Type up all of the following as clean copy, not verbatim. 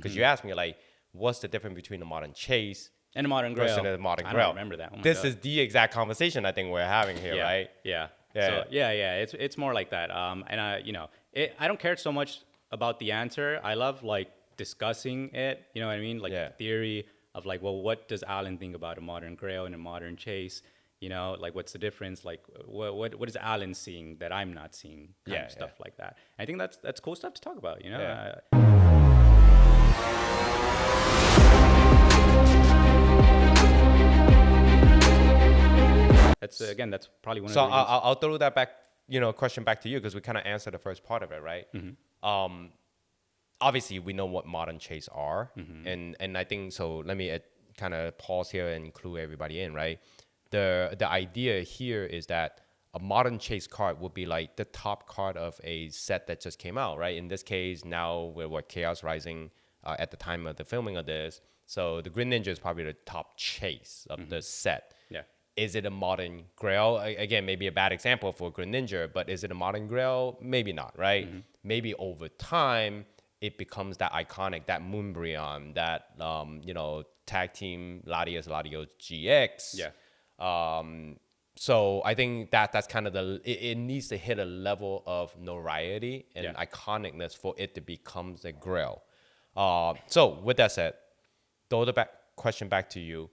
Because you asked me like, what's the difference between the modern chase and a Modern Grail? versus the Modern Grail? I don't remember that. Oh this is the exact conversation I think we're having here, right? Yeah. Yeah. So it's more like that. And I don't care so much about the answer. I love like discussing it. You know what I mean? Like the theory of like, well, what does Alan think about a Modern Grail and a Modern Chase? You know, like what's the difference? Like what is Alan seeing that I'm not seeing? Kind of stuff like that. I think that's cool stuff to talk about. You know. Yeah. That's probably one of the the reasons. I'll throw that back, question back to you because we kind of answered the first part of it, right? Obviously, we know what modern chase are, and I think so. Let me kind of pause here and include everybody in, right? The idea here is that a modern chase card would be like the top card of a set that just came out, right? In this case, now we're Chaos Rising at the time of the filming of this. So the Green Ninja is probably the top chase of the set. Yeah. Is it a Modern Grail? Again, maybe a bad example for Green Ninja, but is it a Modern Grail? Maybe not, right? Maybe over time, it becomes that iconic, that Moonbryon, that, tag team Latios GX. Yeah. So I think that's kind of it needs to hit a level of notoriety and iconicness for it to become the Grail. So with that said, throw the question back to you.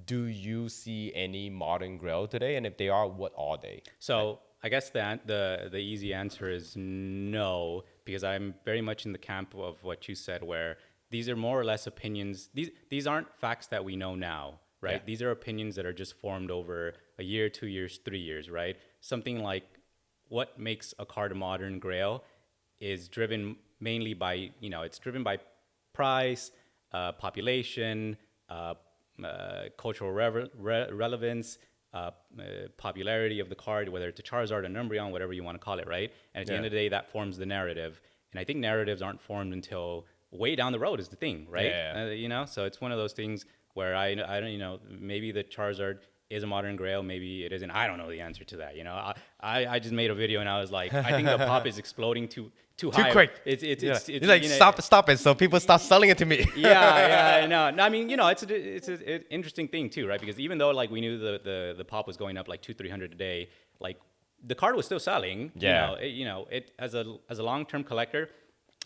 Do you see any Modern Grail today? And if they are, what are they? So I guess the easy answer is no, because I'm very much in the camp of what you said, where these are more or less opinions. These aren't facts that we know now, right? Yeah. These are opinions that are just formed over a year, 2 years, 3 years, right? Something like what makes a card a Modern Grail is driven mainly by, it's driven by price, population, cultural relevance, popularity of the card, whether it's a Charizard, an Umbreon, whatever you want to call it, right? And at the end of the day, that forms the narrative. And I think narratives aren't formed until way down the road is the thing, right? Yeah. So it's one of those things where I don't, maybe the Charizard is a Modern Grail, maybe it isn't. I don't know the answer to that. I just made a video and I was like, I think the pop is exploding too high. Too quick. It's like stop it, so people start selling it to me. No. I mean, it's an interesting thing too, right? Because even though like we knew the pop was going up like 200-300 a day, like the card was still selling. Yeah. It as a long-term collector,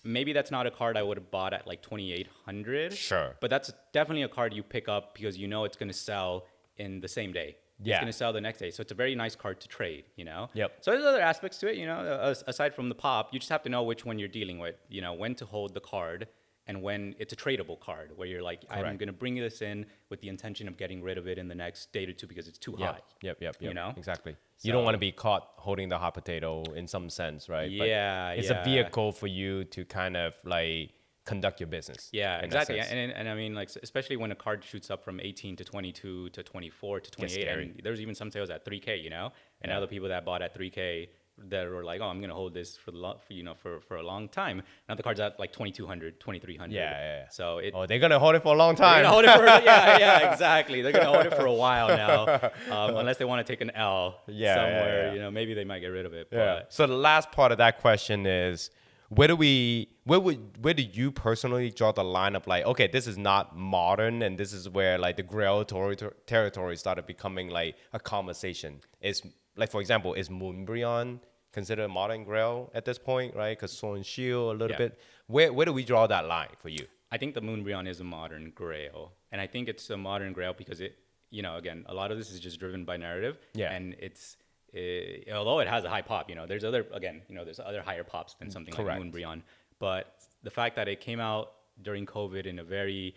maybe that's not a card I would have bought at like 2,800. Sure. But that's definitely a card you pick up because it's going to sell in the same day. Yeah. It's going to sell the next day. So it's a very nice card to trade, Yep. So there's other aspects to it, aside from the pop. You just have to know which one you're dealing with, when to hold the card and when it's a tradable card where you're like, I'm going to bring this in with the intention of getting rid of it in the next day or two because it's too high. Yep. Exactly. So, you don't want to be caught holding the hot potato in some sense, right? Yeah. But it's a vehicle for you to kind of like conduct your business. Yeah, exactly. And I mean, like, especially when a card shoots up from 18 to 22 to 24 to 28, and there's even some sales at 3K, and other people that bought at 3K that were like, oh, I'm gonna hold this for a long time. Now the card's at like 2,200, 2,300. Yeah. So they're gonna hold it for a long time. They're gonna hold it for exactly. They're gonna hold it for a while now, unless they want to take an L somewhere. Maybe they might get rid of it. But. So the last part of that question is, where do you personally draw the line of like, okay, this is not modern, and this is where like the Grail territory started becoming like a conversation? Is like, for example, is Moonbryon considered a Modern Grail at this point, right? Because Sword and Shield a little bit. Where do we draw that line for you? I think the Moonbryon is a Modern Grail, and I think it's a Modern Grail because it, again, a lot of this is just driven by narrative, and it's. Although it has a high pop, there's other higher pops than something like Moonbryon. But the fact that it came out during COVID in a very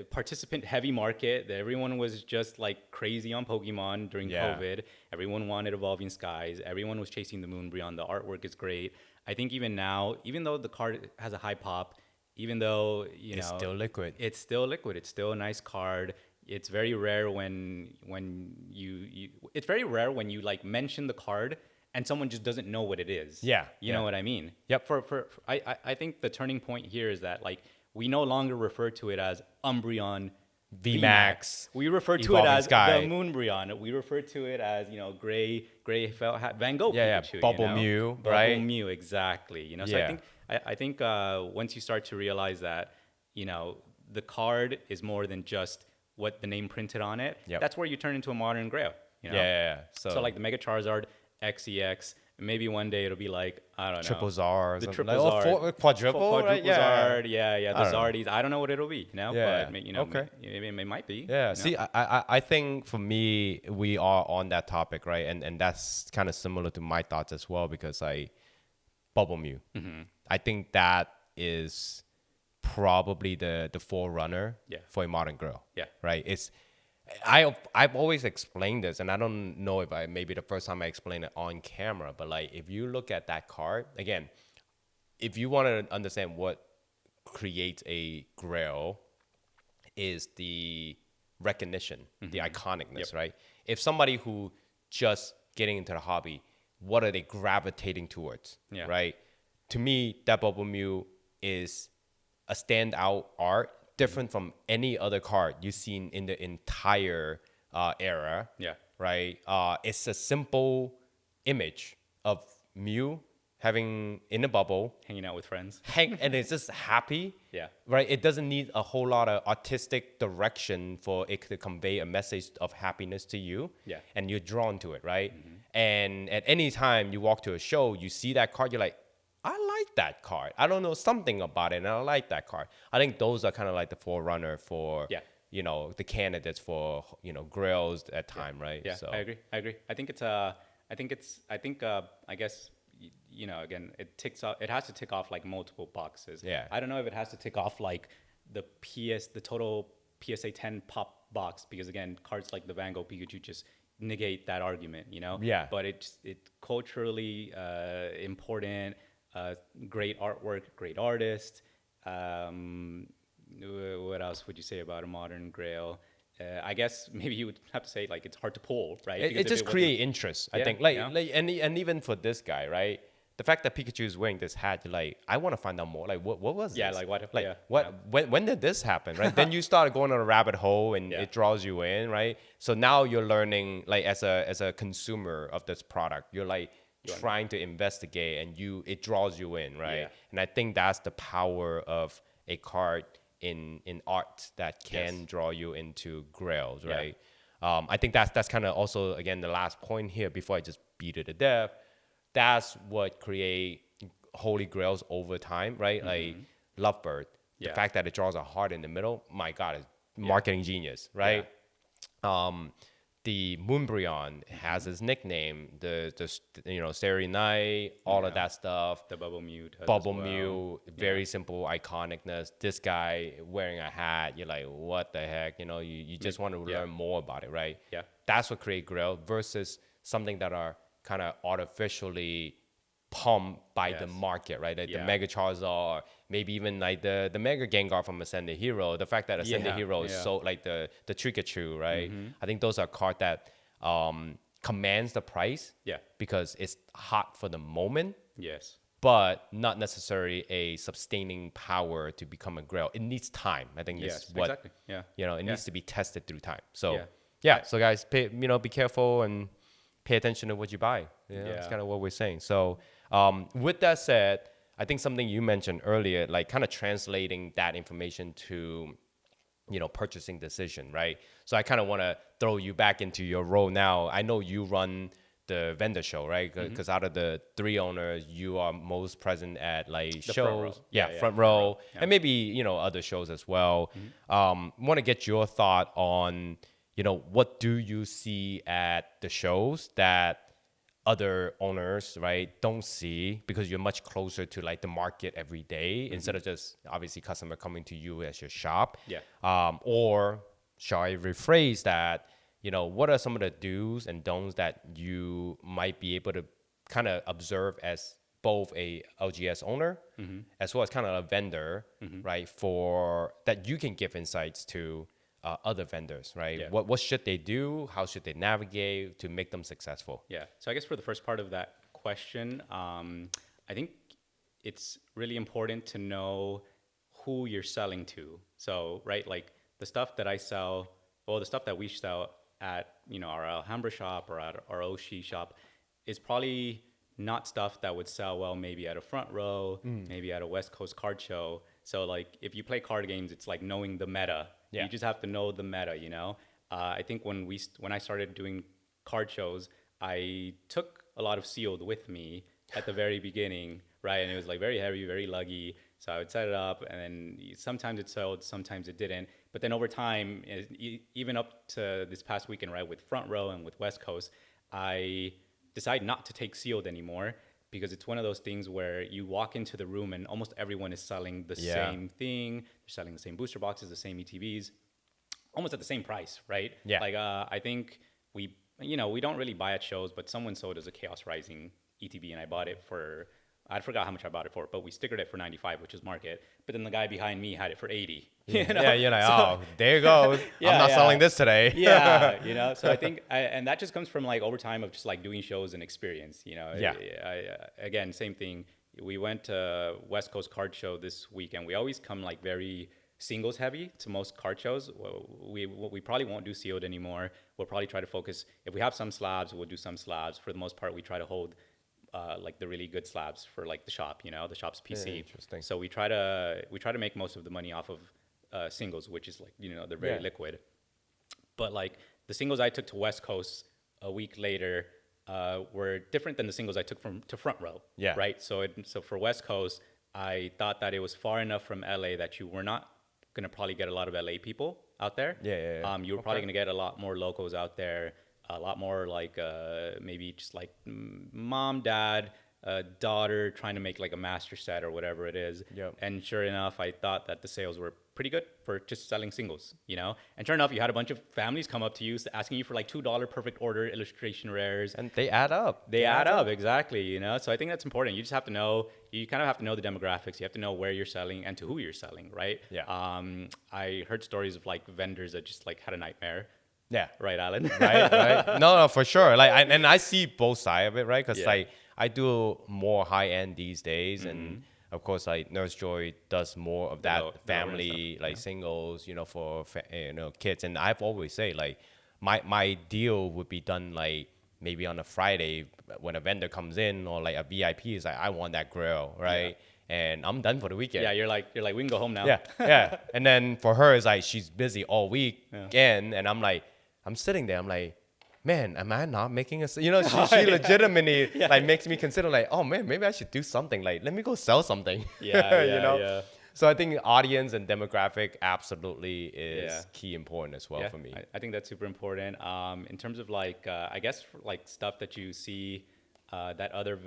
participant heavy market, that everyone was just like crazy on Pokemon during COVID. Everyone wanted Evolving Skies. Everyone was chasing the Moonbryon. The artwork is great. I think even now, even though the card has a high pop, even though it's still liquid. It's still liquid. It's still a nice card. It's very rare when it's very rare when you like mention the card and someone just doesn't know what it is. You know what I mean? Yep. I think the turning point here is that like we no longer refer to it as Umbreon VMAX. We refer to it as the Moonbryon. We refer to it as gray felt hat Van Gogh. Pikachu, Bubble Mew, right? Bubble Mew, exactly. So I think once you start to realize that, the card is more than just what the name printed on it, Yep. that's where you turn into a modern grail. Yeah. So like the Mega Charizard XEX, maybe one day it'll be like, I don't know. triple Zar, or The something. triple Like, Zard. quadruple, right? Quadruple Zard, yeah. The I don't know. Zardies. I don't know what it'll be, Yeah. But, Okay. it might be. Yeah. See, I think for me, we are on that topic, right? And that's kind of similar to my thoughts as well, because Bubble Mew. I think that is probably the forerunner for a modern grail. Yeah. Right. I've always explained this, and I don't know if maybe the first time I explained it on camera, but like if you look at that card again, if you want to understand what creates a grail, is the recognition, the iconicness, right? If somebody who just getting into the hobby, what are they gravitating towards, right? To me, that Bubble Mew is a standout art, different from any other card you've seen in the entire era. Yeah. Right. It's a simple image of Mew having in a bubble, Hanging out with friends. and it's just happy. Yeah. Right. It doesn't need a whole lot of artistic direction for it to convey a message of happiness to you. Yeah. And you're drawn to it, right? And at any time you walk to a show, you see that card, you're like, I like that card. I don't know, something about it, and I like that card. I think those are kind of like the forerunner for, the candidates for, Grails at time, right? Yeah, so. I agree. I think I guess, again, it has to tick off like multiple boxes. Yeah. I don't know if it has to tick off like the total PSA 10 pop box, because again, cards like the Van Gogh Pikachu just negate that argument, Yeah. But it culturally important, great artwork, great artist. What else would you say about a modern grail? I guess maybe you would have to say like it's hard to pull, right? It just create interest, I think. And even for this guy, right? The fact that Pikachu is wearing this hat, you're like, I want to find out more. Like, what was this? Like what? When did this happen, right? Then you start going on a rabbit hole, and it draws you in, right? So now you're learning, like as a consumer of this product, you're like trying to investigate, and it draws you in, right? And I think that's the power of a card in art that can draw you into grails, right? I think that's kind of also, again, the last point here before I just beat it to death. That's what create holy grails over time, right? Like Lovebird, the fact that it draws a heart in the middle, my God, it's marketing genius, right? The Moonbryon has his nickname, the Starry Night, all of that stuff. The Bubble Mew. Bubble Mew, very simple iconicness. This guy wearing a hat, you're like, what the heck? You just want to learn more about it, right? Yeah. That's what create grail versus something that are kind of artificially pumped by the market, right? Like the Mega Charizard, maybe even like the Mega Gengar from Ascended Hero. The fact that Ascended Hero is so like the Trikachu, right? I think those are cards that commands the price, because it's hot for the moment, but not necessarily a sustaining power to become a grail. It needs time. I think it's what exactly. it needs to be tested through time. So so guys, be careful and pay attention to what you buy. That's kind of what we're saying. So with that said, I think something you mentioned earlier, like kind of translating that information to, purchasing decision, right? So I kind of want to throw you back into your role now. I know you run the vendor show, right? Because out of the 3 owners, you are most present at like the shows. Front row. And maybe, other shows as well. Want to get your thought on, what do you see at the shows that other owners, right, don't see, because you're much closer to like the market every day instead of just obviously customer coming to you as your shop. Or shall I rephrase that, what are some of the do's and don'ts that you might be able to kind of observe as both a LGS owner as well as kind of a vendor, right, for that you can give insights to other vendors, right? What should they do? How should they navigate to make them successful? So I guess for the first part of that question, I think it's really important to know who you're selling to. So, right, like the stuff that I sell, or the stuff that we sell at, our Alhambra shop or at our Oshi shop is probably not stuff that would sell well maybe at a front row, maybe at a West Coast card show. So like if you play card games, it's like knowing the meta. Yeah. You just have to know the meta, you know? I think when I started doing card shows, I took a lot of sealed with me at the very beginning, right? And it was like very heavy, very luggy. So I would set it up, and then sometimes it sold, sometimes it didn't. But then over time, even up to this past weekend, right, with Front Row and with West Coast, I decided not to take sealed anymore, because it's one of those things where you walk into the room and almost everyone is selling the same thing. They're selling the same booster boxes, the same ETBs, almost at the same price, right? Yeah. Like I think we don't really buy at shows, but someone sold us a Chaos Rising ETB, and I bought it for, I forgot how much I bought it for, but we stickered it for 95, which is market. But then the guy behind me had it for 80. You know? Yeah, you're like, oh, there you go. I'm not selling this today. Yeah, you know. So I think, and that just comes from like over time of just like doing shows and experience. You know. Yeah. Again, same thing. We went to West Coast Card Show this weekend. We always come like very singles heavy to most card shows. We probably won't do sealed anymore. We'll probably try to focus. If we have some slabs, we'll do some slabs. For the most part, we try to hold like the really good slabs for like the shop, you know, the shop's PC. Yeah, interesting. So we try to make most of the money off of singles, which is like, you know, they're very liquid. But like the singles I took to West Coast a week later were different than the singles I took to Front Row. Yeah. Right. So for West Coast, I thought that it was far enough from LA that you were not going to probably get a lot of LA people out there. Yeah. You were probably going to get a lot more locals out there, a lot more like maybe just like mom, dad, daughter trying to make like a master set or whatever it is. Yep. And sure enough, I thought that the sales were pretty good for just selling singles, you know? And sure enough, you had a bunch of families come up to you asking you for like $2 perfect order illustration rares. And they add up. They add up, exactly, you know? So I think that's important. You just have to know, you kind of have to know the demographics. You have to know where you're selling and to who you're selling, right? Yeah. I heard stories of like vendors that just like had a nightmare. Yeah. Right, Alan? right. No, for sure. Like, and I see both sides of it, right? Because like I do more high end these days, and of course, like Nurse Joy does more of that family, like singles, you know, for kids. And I've always say like my deal would be done like maybe on a Friday when a vendor comes in, or like a VIP is like, I want that grill, right? Yeah. And I'm done for the weekend. Yeah, you're like we can go home now. Yeah. And then for her, it's like she's busy all week again, and I'm like, I'm sitting there, I'm like, man, am I not making she legitimately like makes me consider like, oh man, maybe I should do something, like let me go sell something. You know. So I think audience and demographic absolutely is key important as well for me. I think that's super important. In terms of like I guess like stuff that you see that other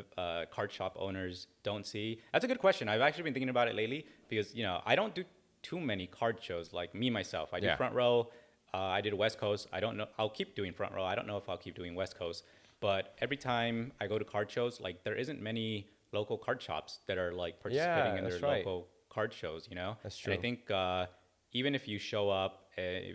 card shop owners don't see. That's a good question. I've actually been thinking about it lately, because you know I don't do too many card shows like me myself. I do Front Row. I did West Coast. I don't know. I'll keep doing Front Row. I don't know if I'll keep doing West Coast. But every time I go to card shows, like there isn't many local card shops that are like participating in their local card shows, you know? That's true. And I think even if you show up,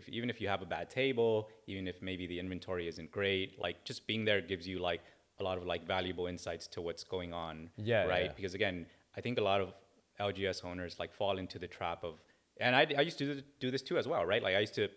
even if you have a bad table, even if maybe the inventory isn't great, like just being there gives you like a lot of like valuable insights to what's going on. Right? Yeah. Because again, I think a lot of LGS owners like fall into the trap of, and I used to do this too as well, right? Like I used to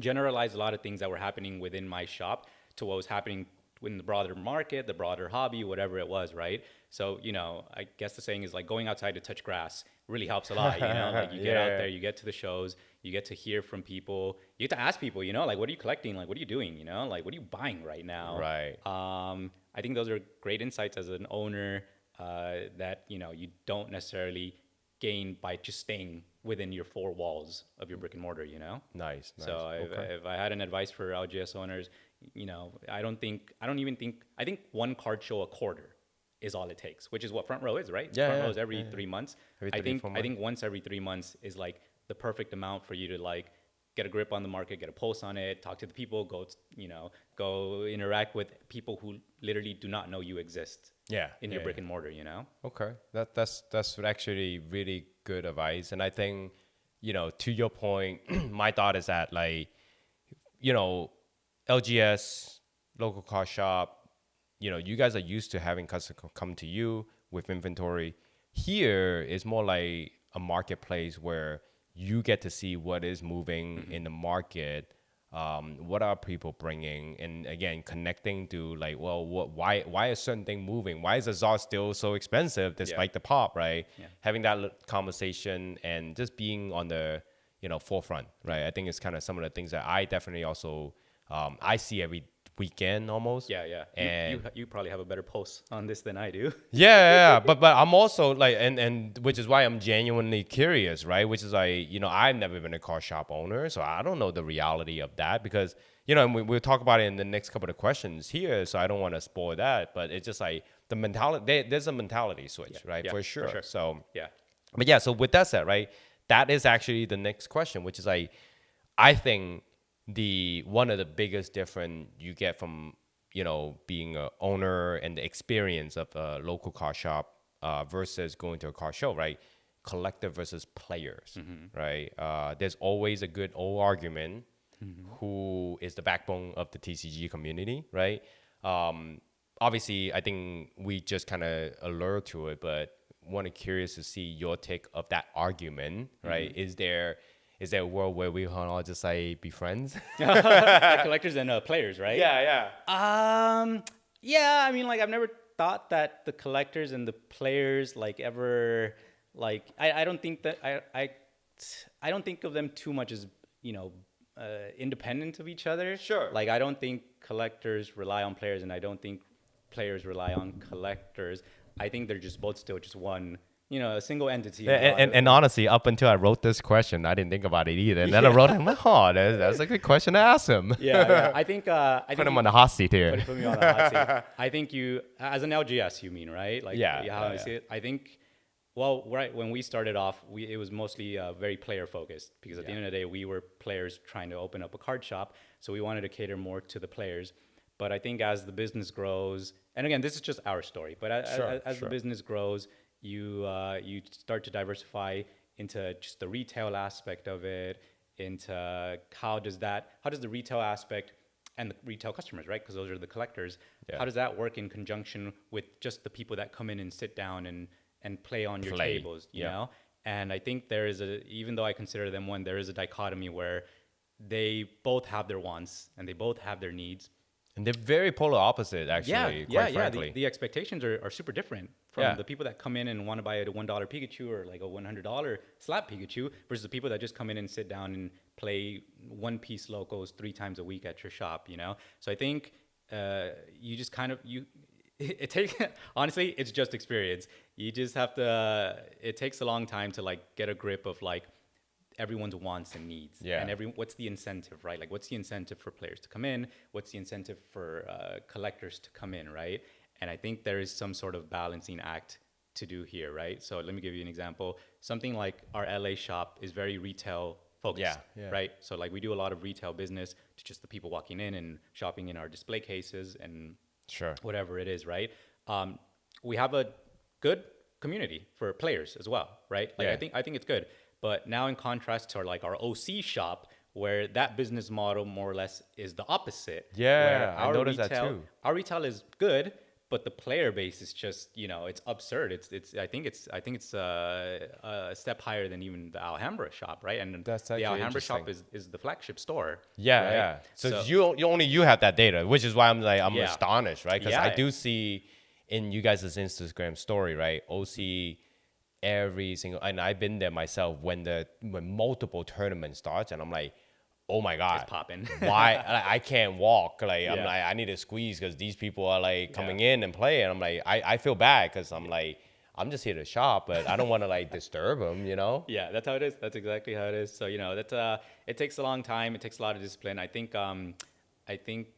generalize a lot of things that were happening within my shop to what was happening in the broader market, the broader hobby, whatever it was, right? So, you know, I guess the saying is like going outside to touch grass really helps a lot, you know? Like you get out there, you get to the shows, you get to hear from people, you get to ask people, you know, like what are you collecting? Like what are you doing? You know, like what are you buying right now? Right. I think those are great insights as an owner that, you know, you don't necessarily gain by just staying within your four walls of your brick and mortar, you know? Nice. So if I had an advice for LGS owners, you know, I think one card show a quarter is all it takes, which is what Front Row is, right? Front Row is every 3 months. I think once every 3 months is like the perfect amount for you to like get a grip on the market, get a pulse on it, talk to the people, go interact with people who literally do not know you exist. In your brick and mortar, you know? Okay. That's actually really good advice. And I think, you know, to your point, my thought is that like, you know, LGS, local car shop, you know, you guys are used to having customers come to you with inventory. Here is more like a marketplace where you get to see what is moving in the market. what are people bringing, and again connecting to like, well, why is certain thing moving, why is the ZAR still so expensive despite the pop, right? Having that conversation and just being on the forefront, right? I think it's kind of some of the things that I definitely also I see every weekend almost. And you probably have a better pulse on this than I do. but I'm also like, and which is why I'm genuinely curious, right? Which is like, I've never been a car shop owner, so I don't know the reality of that, because and we'll talk about it in the next couple of questions here, so I don't want to spoil that, but it's just like the mentality, there's a mentality switch, right? For sure. So so with that said, right, that is actually the next question, which is like, I think one of the biggest difference you get from being a owner and the experience of a local car shop versus going to a car show, right? Collector versus players, right? There's always a good old argument, who is the backbone of the TCG community, right? Obviously, I think we just kind of alert to it, but curious to see your take of that argument, right? Is there a world where we can all just like be friends? Like collectors and players, right? Yeah. Yeah. I mean, like, I've never thought that the collectors and the players like ever like. I don't think that I don't think of them too much as independent of each other. Sure. Like, I don't think collectors rely on players, and I don't think players rely on collectors. I think they're just both still just one. A single entity. And honestly, up until I wrote this question, I didn't think about it either. And then I wrote him, that's a good question to ask him. I think put him on the hot seat here. Put me on the hot seat. I think you, as an LGS, you mean, right? Like, how I see it. I think, well, right when we started off, it was mostly very player focused, because at the end of the day, we were players trying to open up a card shop, so we wanted to cater more to the players. But I think as the business grows, and again, this is just our story, but as the business grows, you start to diversify into just the retail aspect of it, into how does the retail aspect and the retail customers, right? Because those are the collectors. How does that work in conjunction with just the people that come in and sit down and play on your tables, you know? And I think there is even though I consider them one, there is a dichotomy where they both have their wants and they both have their needs. And they're very polar opposite, actually, quite frankly. The expectations are super different from the people that come in and want to buy a $1 Pikachu or like a $100 slap Pikachu versus the people that just come in and sit down and play one-piece locals 3 times a week at your shop, So I think you just kind of, it takes, honestly, it's just experience. You just have to, it takes a long time to like get a grip of like, everyone's wants and needs, and what's the incentive, right? Like, what's the incentive for players to come in? What's the incentive for collectors to come in, right? And I think there is some sort of balancing act to do here, right? So let me give you an example. Something like our LA shop is very retail focused, right? So like we do a lot of retail business to just the people walking in and shopping in our display cases and whatever it is, right? We have a good community for players as well, right? Like I think it's good. But now in contrast to our OC shop, where that business model more or less is the opposite. Yeah, I noticed that too. Our retail is good, but the player base is just, it's absurd. I think it's a step higher than even the Alhambra shop, right? And the Alhambra shop is the flagship store. Yeah. So you have that data, which is why I'm astonished, right? Because I do see in you guys' Instagram story, right? OC. Every single, and I've been there myself when multiple tournaments starts, and I'm like, oh my god, it's popping. Why I can't walk? Like I'm like, I need to squeeze because these people are like coming in and play, and I'm like, I feel bad because I'm like, I'm just here to shop, but I don't want to like disturb them, Yeah, that's how it is. That's exactly how it is. So it takes a long time. It takes a lot of discipline. I think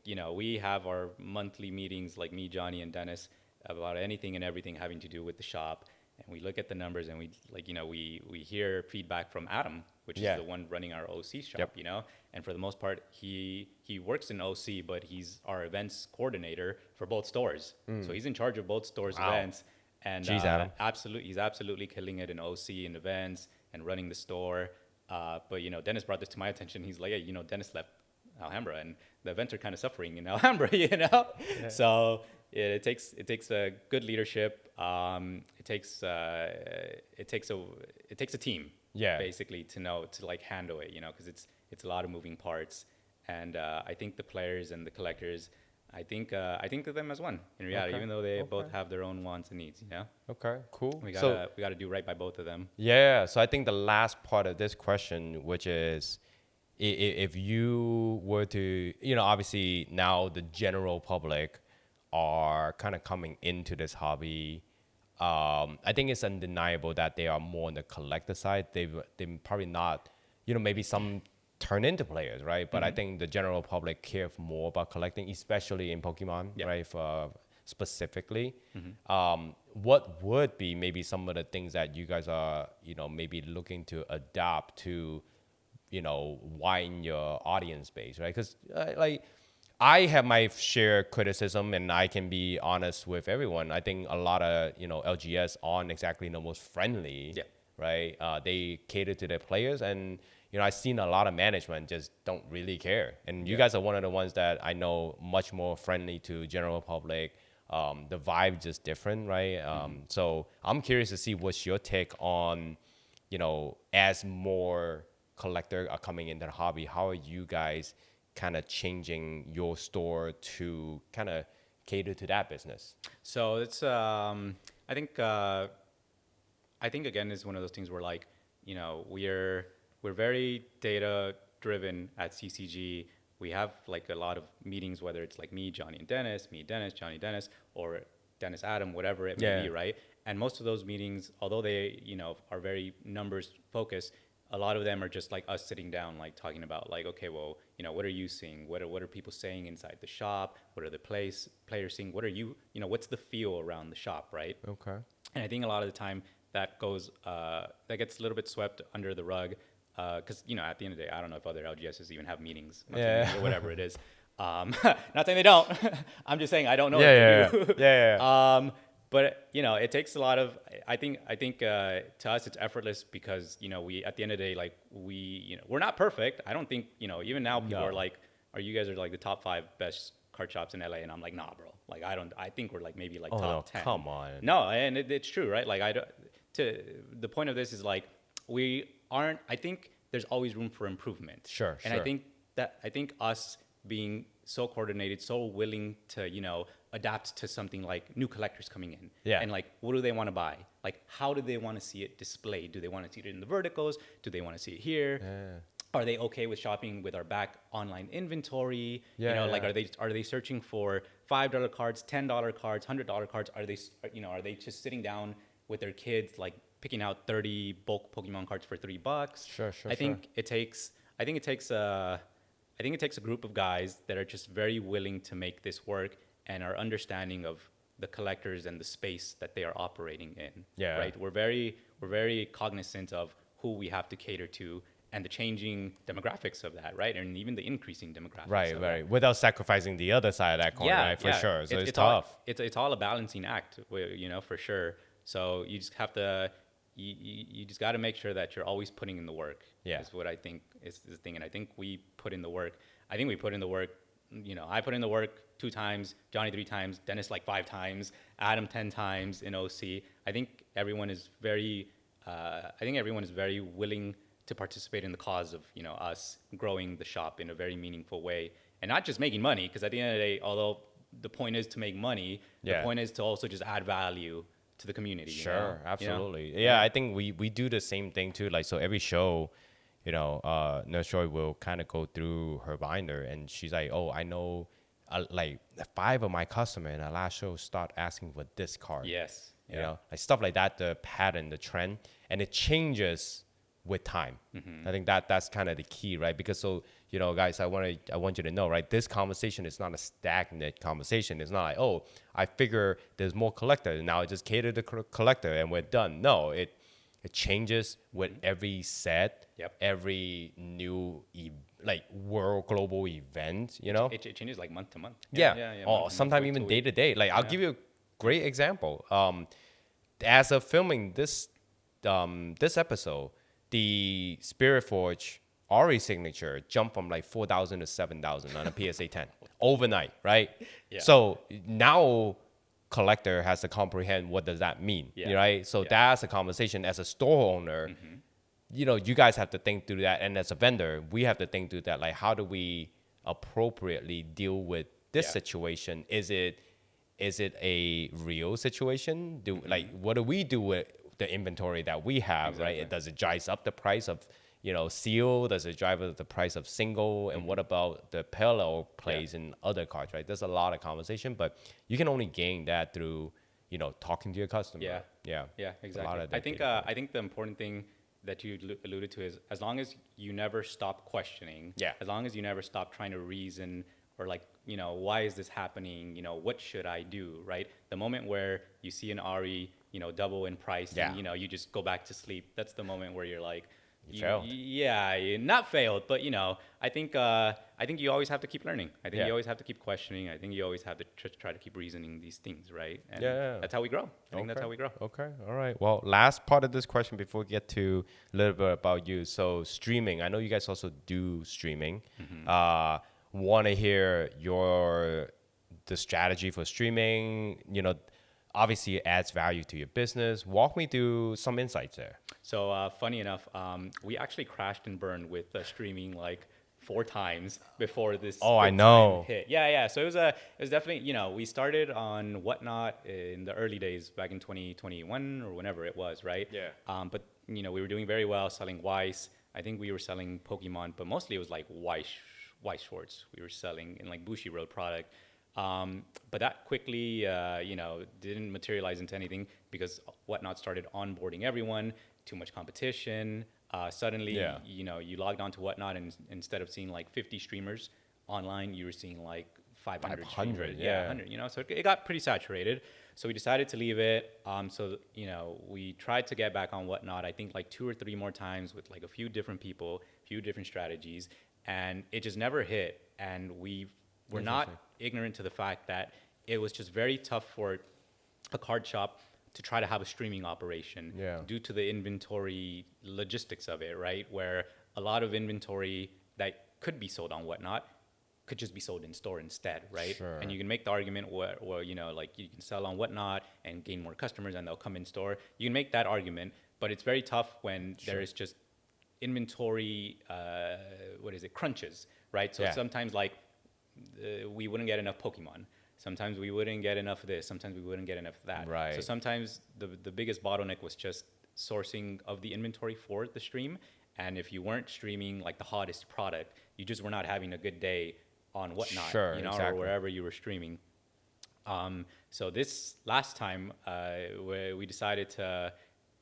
we have our monthly meetings, like me, Johnny, and Dennis, about anything and everything having to do with the shop. And we look at the numbers and we hear feedback from Adam, which is the one running our OC shop, And for the most part, he works in OC, but he's our events coordinator for both stores. So he's in charge of both stores' events. And Adam. he's absolutely killing it in OC and events and running the store. But Dennis brought this to my attention. He's like, hey, Dennis left Alhambra, and the events are kind of suffering in Alhambra, So it takes a good leadership. It takes a team, basically, to handle it, because it's a lot of moving parts. And I think the players and the collectors, I think of them as one in reality, Okay. even though they both Okay. have their own wants and needs. You know, Okay, cool. we So gotta do right by both of them. yeah, so I think the last part of this question, which is if you were to, obviously now the general public are kind of coming into this hobby. I think it's undeniable that they are more on the collector side. They probably not, maybe some turn into players, right? But I think the general public care more about collecting, especially in Pokemon, Yeah. right? For specifically, what would be maybe some of the things that you guys are, maybe looking to adapt to, widen your audience base, right? Because like I have my share criticism, and I can be honest with everyone. I think a lot of LGS aren't exactly the most friendly, Yeah. right? They cater to their players, and I've seen a lot of management just don't really care. And you guys are one of the ones that I know much more friendly to general public. The vibe just different, right? So I'm curious to see what's your take on, as more collector are coming into the hobby, how are you guys kind of changing your store to kind of cater to that business? So it's I think again is one of those things where like we're very data driven at CCG. We have like a lot of meetings, whether it's like me, Johnny and Dennis, me, Dennis, Johnny, Dennis, or Dennis, Adam, whatever it may be, right? And most of those meetings, although they are very numbers focused, a lot of them are just like us sitting down, like talking about like, okay, well, what are you seeing? What are people saying inside the shop? What are the players seeing? What are what's the feel around the shop, right? Okay. And I think a lot of the time that gets a little bit swept under the rug, because at the end of the day, I don't know if other LGSs even have meetings, or whatever it is. Not saying they don't. I'm just saying I don't know if they do. Yeah. But it takes a lot of. I think to us it's effortless because we at the end of the day like we're not perfect. I don't think even now people are like, you guys are like the top 5 best card shops in LA, and I'm like, nah, bro. Like I think we're like maybe like top 10. Come on. No, and it's true, right? Like the point of this is like we aren't. I think there's always room for improvement. Sure. And I think us being so coordinated, so willing to adapt to something like new collectors coming in. Yeah. And like, what do they want to buy? Like, how do they want to see it displayed? Do they want to see it in the verticals? Do they want to see it here? Yeah. Are they okay with shopping with our back online inventory? Yeah, Like are they searching for $5 cards, $10 cards, $100 cards? Are they just sitting down with their kids like picking out 30 bulk Pokemon cards for $3? Sure. I think it takes a group of guys that are just very willing to make this work and are understanding of the collectors and the space that they are operating in. Yeah. Right. We're very cognizant of who we have to cater to and the changing demographics of that, right? And even the increasing demographics. Right. Without sacrificing the other side of that coin, right? For sure. So it's tough. It's all a balancing act, for sure. So you just have to, you just got to make sure that you're always putting in the work. Yeah. Is what I think is the thing. And I think we put in the work. I think we put in the work. I put in the work 2 times, Johnny 3 times, Dennis like 5 times, Adam 10 times in OC. I think everyone is very willing to participate in the cause of us growing the shop in a very meaningful way, and not just making money. Because at the end of the day, although the point is to make money, the point is to also just add value to the community. Sure, absolutely. Yeah, I think we do the same thing too. Like, so every show, Nurse Joy will kind of go through her binder, and she's like, oh, I know like 5 of my customers in the last show start asking for this card. Yes. You know, like stuff like that, the pattern, the trend, and it changes with time. I think that's kind of the key, right? Because guys, I want you to know, right? This conversation is not a stagnant conversation. It's not like, oh, I figure there's more collector, now I just cater to collector and we're done. No, it changes with every set, every new world global event. It changes like month to month. Or sometimes even day to day. Like I'll give you a great example. As of filming this episode, the Spirit Forge Ori signature jumped from like 4,000 to 7,000 on a PSA 10 overnight, right? Yeah. So now collector has to comprehend what does that mean, right? So that's a conversation as a store owner. You guys have to think through that, and as a vendor, we have to think through that. Like, how do we appropriately deal with this situation? Is it a real situation? Like, what do we do with the inventory that we have, right? Does it drive up the price of, seal? Does it drive up the price of single? And what about the parallel plays in other cards, right? There's a lot of conversation, but you can only gain that through, talking to your customer. Yeah, exactly. I think the important thing that you alluded to is, as long as you never stop questioning, as long as you never stop trying to reason, or like, why is this happening? What should I do, right? The moment where you see an RE, double in price, and you just go back to sleep, that's the moment where you're like, you failed. Yeah, not failed, but I think you always have to keep learning. I think you always have to keep questioning. I think you always have to try to keep reasoning these things, right? And that's how we grow. I think that's how we grow. Okay, all right. Well, last part of this question before we get to a little bit about you. So streaming, I know you guys also do streaming. Want to hear the strategy for streaming. Obviously it adds value to your business. Walk me through some insights there. So funny enough, we actually crashed and burned with streaming like 4 times before this. Oh, I know. Hit. Yeah. So it was definitely, we started on Whatnot in the early days back in 2021 or whenever it was, right? Yeah. But we were doing very well selling Weiss. I think we were selling Pokemon, but mostly it was like Weiss shorts. We were selling in like Bushiroad product. But that quickly, didn't materialize into anything because Whatnot started onboarding everyone, too much competition. Suddenly, you logged on to Whatnot, and instead of seeing like 50 streamers online, you were seeing like 500 streamers. 100, so it got pretty saturated. So we decided to leave it. We tried to get back on Whatnot, I think like 2 or 3 more times with like a few different people, a few different strategies, and it just never hit. And we're not ignorant to the fact that it was just very tough for a card shop to try to have a streaming operation due to the inventory logistics of it, right? Where a lot of inventory that could be sold on Whatnot could just be sold in store instead, right? Sure. And you can make the argument where like you can sell on Whatnot and gain more customers and they'll come in store. You can make that argument, but it's very tough when there is just inventory, crunches, right? So sometimes like we wouldn't get enough Pokemon. Sometimes we wouldn't get enough of this. Sometimes we wouldn't get enough of that. Right. So sometimes the biggest bottleneck was just sourcing of the inventory for the stream. And if you weren't streaming like the hottest product, you just were not having a good day on Whatnot, or wherever you were streaming. So this last time, we decided to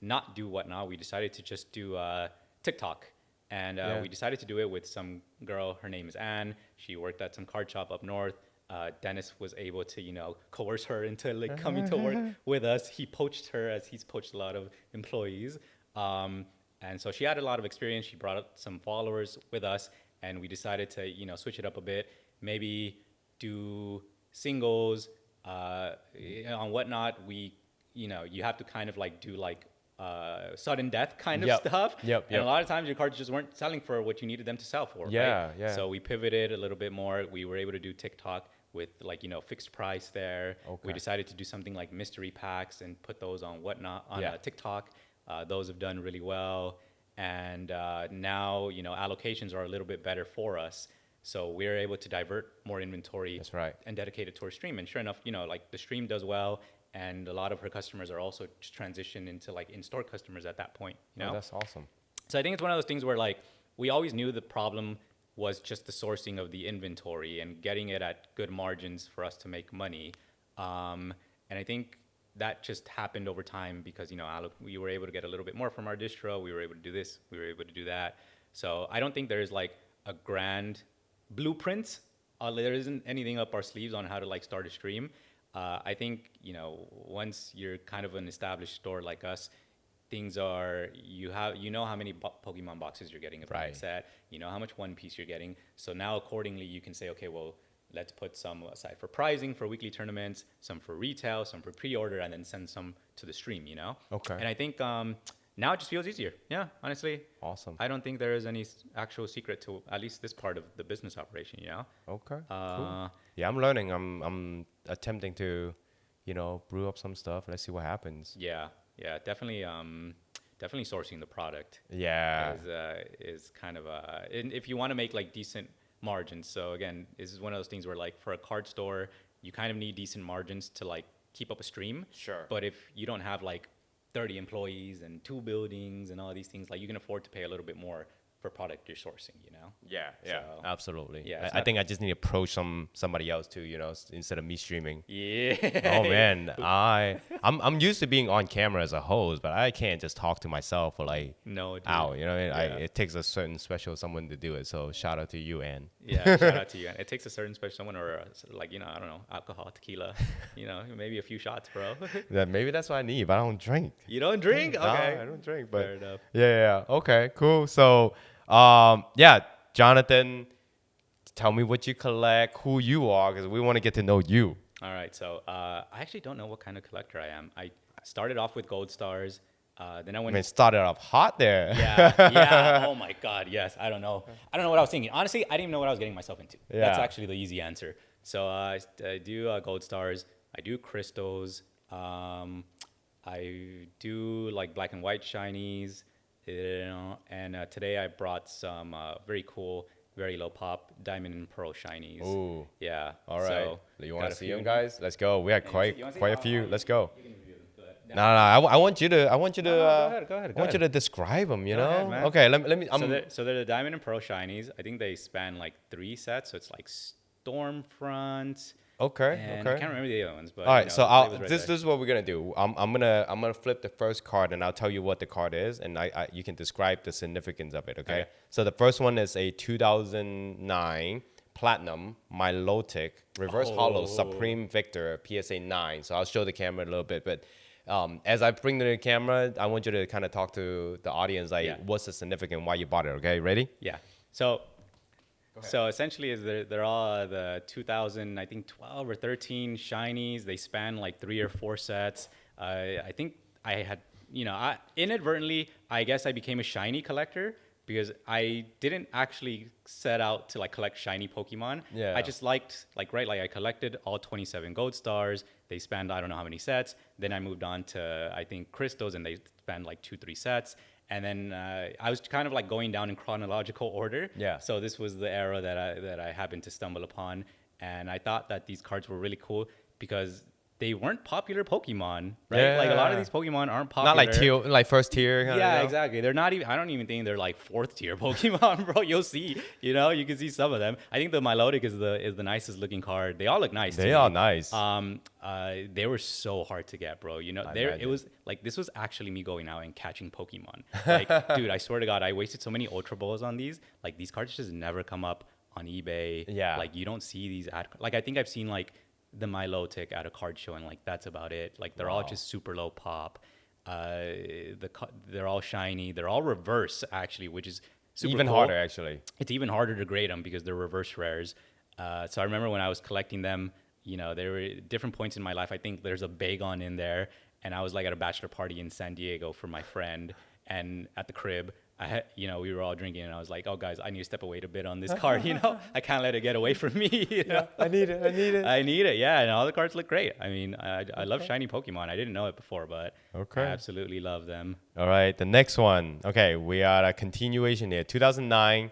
not do Whatnot. We decided to just do TikTok. And we decided to do it with some girl. Her name is Anne. She worked at some card shop up north. Dennis was able to, coerce her into like coming to work with us. He poached her as he's poached a lot of employees. And so she had a lot of experience. She brought up some followers with us, and we decided to, switch it up a bit. Maybe do singles on Whatnot. You have to kind of like do like sudden death kind of stuff. And a lot of times your cards just weren't selling for what you needed them to sell for. Right? So we pivoted a little bit more. We were able to do TikTok with like, fixed price there. We decided to do something like mystery packs and put those on Whatnot on TikTok. Those have done really well. And now, allocations are a little bit better for us. So we're able to divert more inventory and dedicate it towards stream. And sure enough, like the stream does well. And a lot of her customers are also just transitioned into like in-store customers at that point. Oh, that's awesome. So I think it's one of those things where like we always knew the problem was just the sourcing of the inventory and getting it at good margins for us to make money. And I think that just happened over time because, we were able to get a little bit more from our distro. We were able to do this. We were able to do that. So I don't think there's like a grand blueprint. There isn't anything up our sleeves on how to like start a stream. I think, once you're kind of an established store like us, things are, how many Pokemon boxes you're getting from a set, how much One Piece you're getting. So now accordingly, you can say, okay, well, let's put some aside for prizing for weekly tournaments, some for retail, some for pre-order, and then send some to the stream, Okay. And I think now it just feels easier. Yeah, honestly. Awesome. I don't think there is any actual secret to at least this part of the business operation, Okay, cool. Yeah, I'm learning. I'm attempting to, brew up some stuff. Let's see what happens. Yeah, definitely sourcing the product. Yeah. Is kind of and if you want to make like decent margins. So again, this is one of those things where like for a card store, you kind of need decent margins to like keep up a stream. Sure. But if you don't have like 30 employees and 2 buildings and all these things, like you can afford to pay a little bit more for product you're sourcing, you know? Yeah, So, absolutely. yeah, I think I just need to approach somebody else too, you know, instead of me streaming. Yeah. Oh man, I'm used to being on camera as a host, but I can't just talk to myself for like No, dude. hour. You know, what I mean? Yeah. It takes a certain special someone to do it. So shout out to you, Ann. Yeah, shout out to you. It takes a certain special someone or like, you know, I don't know, alcohol, tequila, you know, maybe a few shots, bro. Maybe that's what I need, but I don't drink. You don't drink? No, Okay. I don't drink. But Fair enough. yeah. Okay, cool. So, Jonathan, tell me what you collect, who you are, because we want to get to know you. All right. So I actually don't know what kind of collector I am. I started off with gold stars. Then I went. I mean, started off hot there. Yeah. Oh my God. Yes. I don't know what I was thinking. Honestly, I didn't even know what I was getting myself into. Yeah. That's actually the easy answer. So I do gold stars. I do crystals. I do like black and white shinies. You know, and today I brought some very cool, very low pop diamond and pearl shinies. Ooh. Yeah. All right. So You want got to a see few. them, guys? Let's go. We had You quite wanna see? a few. Let's go. You can review them. Go ahead. No. I want you to. Go ahead. I want you to describe them. You Go know. ahead, man. Okay. Let me. So they're the diamond and pearl shinies. I think they span like 3 sets. So it's like Stormfront. Okay. And I can't remember the other ones, but All right, you know, so the flavor's right this there. is what we're gonna do. I'm gonna flip the first card, and I'll tell you what the card is, and you can describe the significance of it. Okay. Okay. So the first one is a 2009 Platinum Milotic Reverse Hollow Supreme Victor PSA 9. So I'll show the camera a little bit, but as I bring the camera, I want you to kind of talk to the audience, like Yeah. what's the significance, why you bought it. Okay, ready? Yeah. So essentially, is they're all the 2000, I think 12 or 13 shinies. They span like 3 or 4 sets. I think I had, you know, inadvertently, I guess I became a shiny collector because I didn't actually set out to like collect shiny Pokemon. Yeah. I just liked I collected all 27 gold stars. They spanned I don't know how many sets. Then I moved on to I think crystals, and they spanned like 2-3 sets. And then I was kind of like going down in chronological order. Yeah. So this was the era that I happened to stumble upon, and I thought that these cards were really cool because they weren't popular Pokemon, right? Yeah. Like a lot of these Pokemon aren't popular. Not like first tier. Yeah, you know? exactly. They're not even. I don't even think they're like 4th tier Pokemon, bro. You'll see. You know, you can see some of them. I think the Milotic is the nicest looking card. They all look nice. They are nice. They were so hard to get, bro. You know, it was like this was actually me going out and catching Pokemon. Like, dude, I swear to God, I wasted so many Ultra Balls on these. Like, these cards just never come up on eBay. Yeah. Like, you don't see these like I think I've seen like the Milotic at a card show, and like that's about it. Like they're all just super low pop. They're all shiny. They're all reverse actually, which is super Even cool. harder, actually. It's even harder to grade them because they're reverse rares. So I remember when I was collecting them, you know, there were different points in my life. I think there's a Bagon in there, and I was like at a bachelor party in San Diego for my friend, and at the crib, you know, we were all drinking, and I was like, "Oh, guys, I need to step away a bit on this card. You know, I can't let it get away from me. You know? I need it. I need it. Yeah, and all the cards look great. I mean, I love shiny Pokemon. I didn't know it before, but I absolutely love them. All right, the next one. Okay, we are a continuation here. 2009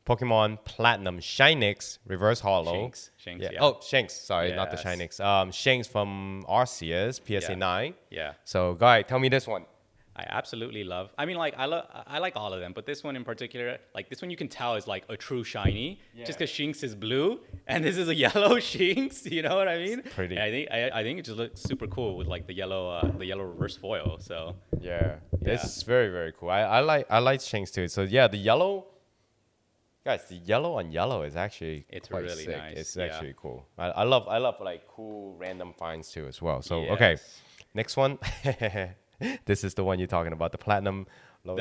Pokemon Platinum Shinx Reverse Hollow. Shinx, Yeah. yeah. Oh, Shanks. Sorry, not the Yes. Shinx. Shanks from Arceus, PSA Yeah. 9. Yeah. So, guy, tell me this one. I absolutely love. I mean, like I like all of them, but this one in particular, like this one you can tell is like a true shiny, just because Shinx is blue and this is a yellow Shinx. You know what I mean? It's pretty. And I think it just looks super cool with like the yellow reverse foil. So Yeah, this is very, very cool. I like Shanks too. So, yeah, the yellow. Guys, the yellow on yellow is actually It's quite really sick. nice, It's yeah. actually cool. I love like cool random finds too as well. So, okay, Yes. next one. This is the one you're talking about, the platinum. The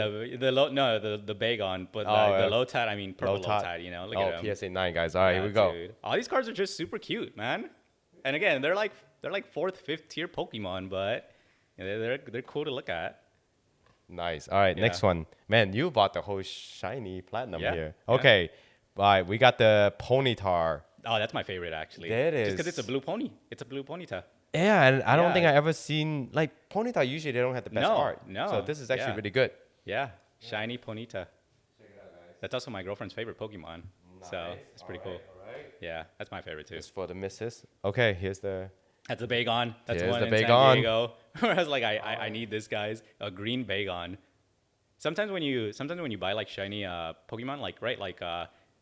Bagon, but the Lotad, I mean purple Lotad. You know, look at them. PSA 9, guys. All right, here we go. Dude. All these cards are just super cute, man. And again, they're like 4th, 5th tier Pokemon, but they're cool to look at. Nice. All right, next Yeah. one. Man, you bought the whole shiny platinum Yeah, here. yeah. Okay. All right, we got the Ponytar. Oh, that's my favorite actually. There it Just because is. it's a blue pony. It's a blue Ponyta. Yeah, and I don't Yeah. think I ever seen like Ponytar. Usually they don't have the best No, art. no, So this is actually yeah. really good. Yeah, shiny Ponyta. Check it out, guys. That's also my girlfriend's favorite Pokemon. So it's pretty cool. All right. Yeah, that's my favorite too. It's for the missus. Okay, here's the. That's a Bagon. That's Here's one the in Bagon. San Diego. Where I was like, I need this, guys. A green Bagon. Sometimes when you buy like shiny Pokemon, like right, like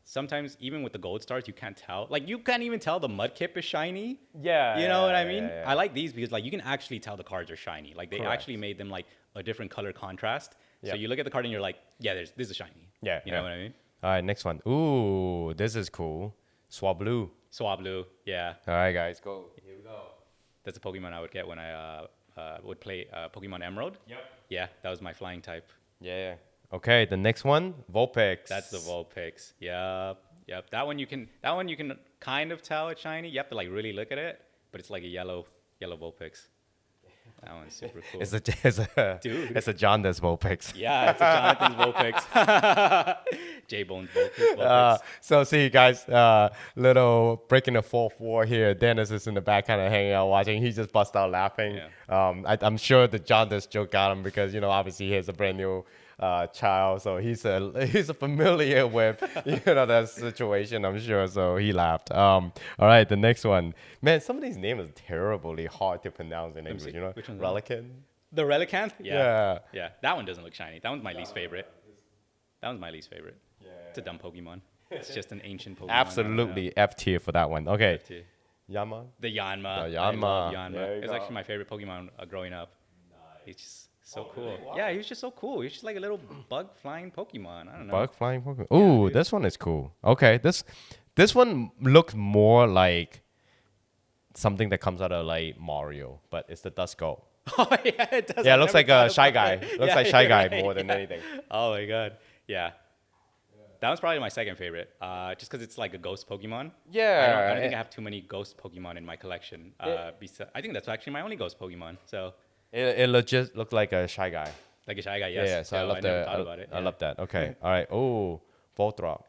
sometimes even with the gold stars, you can't tell. Like you can't even tell the Mudkip is shiny. Yeah. You know what I mean? Yeah. I like these because like you can actually tell the cards are shiny. Like they Correct. actually made them like a different color contrast. So Yep. you look at the card and you're like, yeah, this is shiny. Yeah. You know what I mean? All right, next one. Ooh, this is cool. Swablu. Swablu, yeah. All right, guys, go. Here we go. That's a Pokemon I would get when I would play Pokemon Emerald. Yep. Yeah, that was my flying type. Yeah. Okay, the next one, Vulpix. That's the Vulpix. Yep. That one you can kind of tell it's shiny. You have to like really look at it, but it's like a yellow Vulpix. That one's super cool. Dude. It's a jaundice Vulpix. Yeah, it's a Jonathan's Vulpix. J-Bone's Vulpix. So see, guys, little breaking the fourth wall here. Dennis is in the back kind of hanging out watching. He just bust out laughing. Yeah. I'm sure the jaundice joke got him because, obviously he has a brand new child. So he's familiar with, that situation, I'm sure. So he laughed. All right, the next one. Man, some of these names are terribly hard to pronounce in English, Which one's Relican? The Relicanth? Yeah. Yeah. That one doesn't look shiny. That one's my least favorite. That one's my least favorite. Yeah. It's a dumb Pokemon. It's just an ancient Pokemon. Absolutely F tier for that one. Okay. F-tier. Yama? The Yanma. The I Yanma. love Yanma. There you It's go. actually my favorite Pokemon growing up. He's just so cool. Yeah, he was just so cool. He's just like a little bug flying Pokemon. I don't know. Bug flying Pokemon. Ooh, this one is cool. Okay, this one looks more like something that comes out of like Mario, but it's the Duskull. Oh yeah, it does. Yeah, I it looks never like thought a Shy about Guy. it. Looks like Yeah, Shy you're Guy right, more than yeah. anything. Oh my god. Yeah. That one's probably my second favorite, just because it's like a ghost Pokemon. Yeah. I don't think I have too many ghost Pokemon in my collection. I think that's actually my only ghost Pokemon. So, It legit looks like a Shy Guy. like a Shy Guy, yes. Yeah, so I love never thought about it. I love that. Okay. All right. Oh, Volthrop.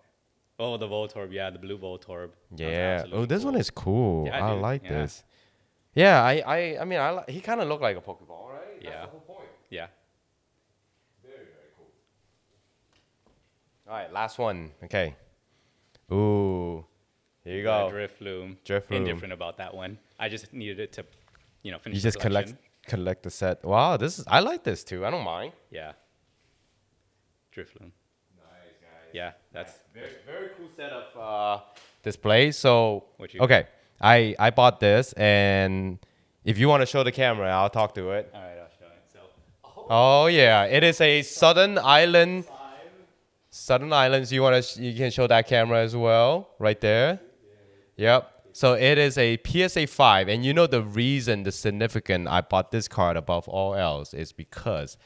Oh, the Voltorb, yeah, the blue Voltorb. Yeah. Oh, this one is cool. Yeah, I dude, like yeah. this. Yeah, I mean, he kind of looked like a Pokeball, right? Yeah. That's the whole point. Yeah. Very, very cool. All right, last one. Okay. Ooh, here you go. Drifloom. Drifloom. Indifferent about that one. I just needed it to, finish You the just collection. collect the set. Wow, I like this too. I don't mind. Yeah. Drifloom. Nice, guys. Yeah, that's Very cool set of display. So What you- okay, I bought this, and if you want to show the camera, I'll talk to it. all right. I'll show it. So, Oh yeah, it is a Southern Island. Southern Islands. You can show that camera as well, right there. Yep. So it is a PSA 5, and the reason, the significant I bought this card above all else is because,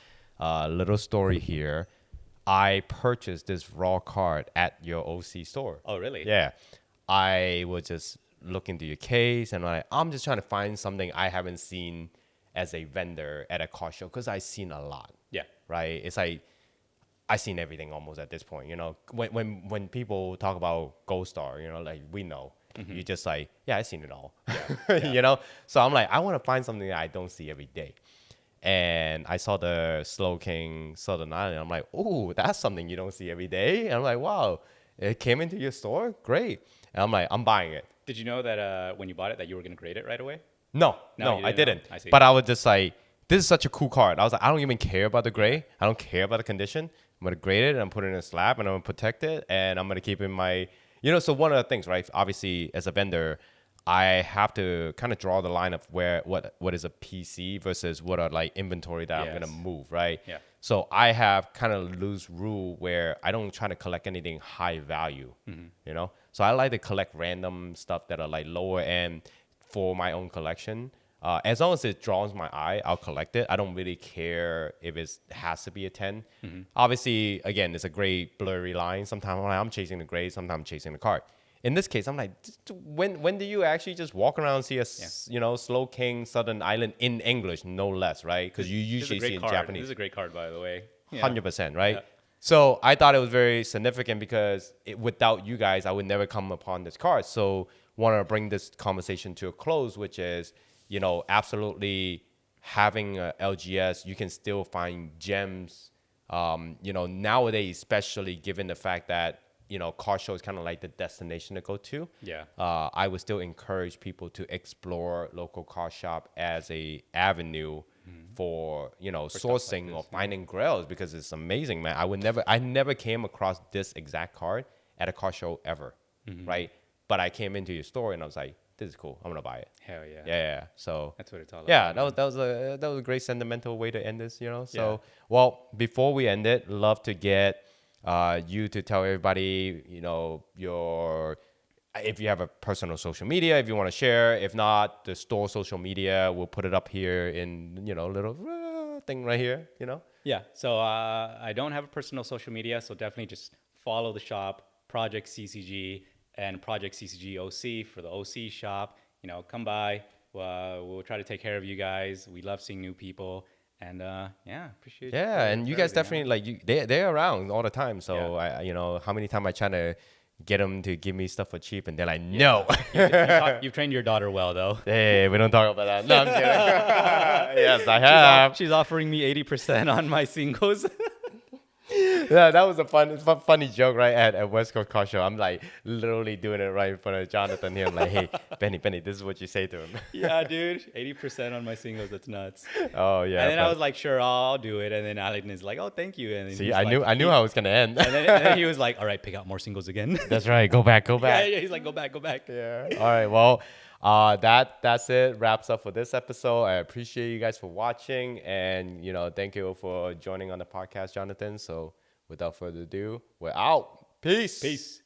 little story here, I purchased this raw card at your OC store. oh really? Yeah, I was just looking through your case, and I'm just trying to find something I haven't seen as a vendor at a card show, because I've seen a lot, Yeah. right? It's like I've seen everything almost at this point. When people talk about Gold Star, like we know, you just like, yeah, I've seen it all. Yeah. So I'm like, I want to find something that I don't see every day. And I saw the Slow King Southern Island. I'm like, oh, that's something you don't see every day. And I'm like, wow, it came into your store? Great. And I'm like, I'm buying it. Did you know that when you bought it that you were gonna grade it right away? No, No, you I didn't know. didn't. I see. But I was just like, this is such a cool card. I was like, I don't even care about the gray. I don't care about the condition. I'm going to grade it, and I'm putting it in a slab, and I'm going to protect it, and I'm going to keep it in my, so one of the things, right? Obviously, as a vendor, I have to kind of draw the line of what is a PC versus what are like inventory that I'm going to Yes. move, right? Yeah. So I have kind of loose rule where I don't try to collect anything high value, So I like to collect random stuff that are like lower end for my own collection. As long as it draws my eye, I'll collect it. I don't really care if it has to be a 10. Obviously, again, it's a gray blurry line. Sometimes I'm chasing the gray, sometimes I'm chasing the card. In this case, I'm like, when do you actually just walk around and see a Slow King Southern Island in English, no less, right? Because you usually see it in card. Japanese. This is a great card, by the way. Yeah. 100%, right? Yeah. So I thought it was very significant because without you guys, I would never come upon this card. So want to bring this conversation to a close, which is, absolutely having a LGS, you can still find gems, nowadays, especially given the fact that car show is kind of like the destination to go to. Yeah. I would still encourage people to explore local car shop as a avenue for sourcing or finding grails, because it's amazing, man. I never came across this exact card at a car show ever, right? But I came into your store and I was like, this is cool. I'm gonna buy it. Hell yeah. Yeah. So That's what it's all about. yeah, that was a great sentimental way to end this. So well, before we end it, love to get you to tell everybody, if you have a personal social media, if you want to share. If not, the store social media, we'll put it up here in a little thing right here. Yeah. So I don't have a personal social media, so definitely just follow the shop, Project CCG, and Project CCG OC for the OC shop. Come by. We'll try to take care of you guys. We love seeing new people. And appreciate you. Yeah, and you guys definitely they're around all the time. So how many times I try to get them to give me stuff for cheap, and they're like, no. You've trained your daughter well, though. Hey, we don't talk about that. No, I'm kidding. Yes, I have. She's offering me 80% on my singles. Yeah, that was a funny joke, right? At West Coast Car Show, I'm like literally doing it right in front of Jonathan here. I'm like, hey, Benny, this is what you say to him. Yeah, dude, 80% on my singles. That's nuts. Oh yeah. And then I was like, sure, I'll do it. And then Alec is like, oh, thank you. And then see, I knew how it was gonna end. And then he was like, all right, pick out more singles again. That's right. Go back. Yeah, he's like, go back. Yeah. All right. Well, that's it. Wraps up for this episode. I appreciate you guys for watching, and thank you for joining on the podcast, Jonathan. So without further ado, we're out. Peace.